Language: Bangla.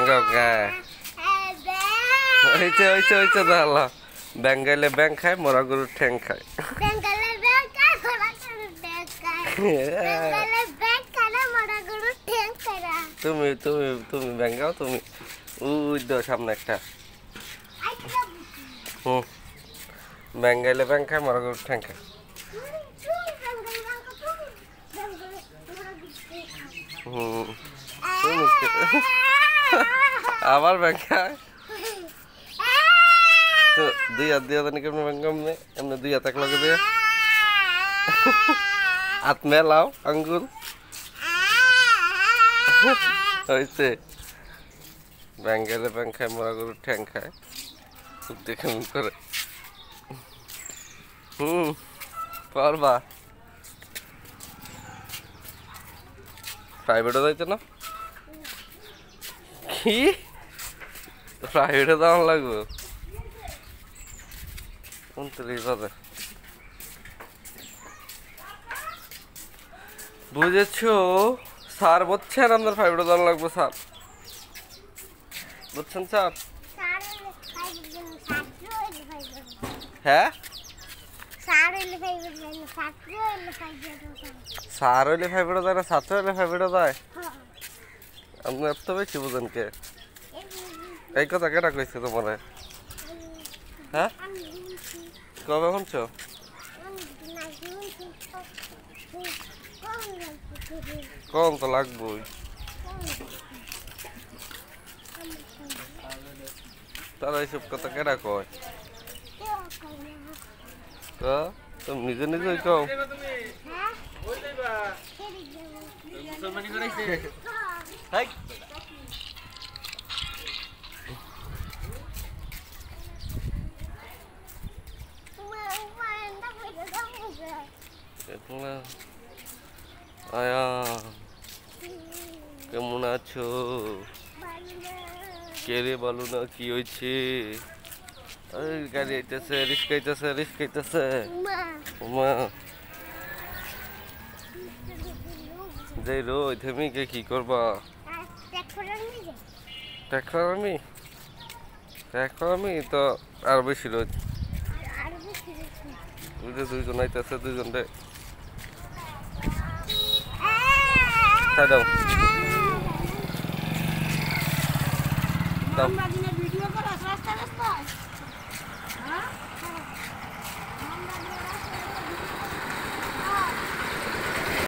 ব্যাঙ্গাও কে হইছে দাঁড়ালা ব্যাঙ্গাইলে ব্যাং খায় মরা গরুর ঠ্যাং খায় তুমি তুমি তুমি ব্যাঙ্গাও তুমি ওই দাও সামনে একটা ব্যাঙ্গাইলে ব্যাং খায় মরা গরুর ঠ্যাং খায় আবার ব্যাঙ্গায় দুই হাত দিয়ে জানি কেমন ব্যাঙ্গাম নে এমনি দুই হাত এক লগে দিয়ে হাত মেলাও আঙ্গুল হয়েছে ব্যাঙ্গাইলে ব্যাং খায় মরা গরুর ঠ্যাং খায় উঠতে কেমন করে পারবা প্রাইভেটে যাইতে না কি প্রাইভেটে যাওয়ার লাগবে 29 বাজে বুঝেছো স্যার বুঝছেন আপনার প্রাইভেটে যাওয়ার লাগবে স্যার বুঝছেন স্যার হ্যাঁ স্যার হইলে প্রাইভেটে যায় না ছাত্র হইলে প্রাইভেটে যায় আপনি এত বেশি বুঝেন কে এই কথা কেটা কইছে তোমার হ্যাঁ কবে শুনছো কম তো লাগবই তারা এইসব কথা কেটা কয় তুমি নিজে নিজে কও আয়া কেমন আছো কে রে বলো না কি হয়েছে গাড়ি আইতেছে রিস্ক আইতেছে মা যাই রোজ থেমি কে কি করবা ট্র্যাক্টর আমি তো আর বেশি রোজ দুইজন আইতেছে দুইজন রে দাও ভিডিও করা রাস্তা